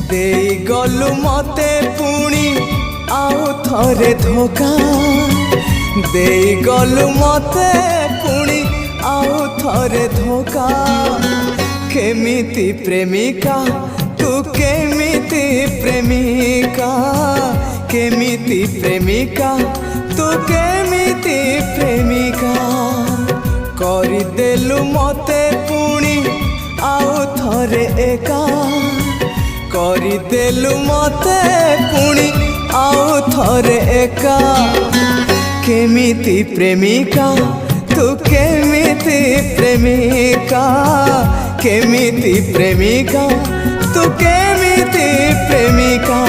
देई गलु मते पुणी आउ थरे धोखा देई गलु मते पुणी आउ थरे धोखा केमिति प्रेमिका तू केमिति प्रेमिका केमिति प्रेमिका तू केमिति प्रेमिका करदेलु मते पुणी आउ थरे एका करदेलु मते पुणी आउ थरे एका केमिति प्रेमिका तू केमिति प्रेमिका केमिति प्रेमिका तू केमिति प्रेमिका।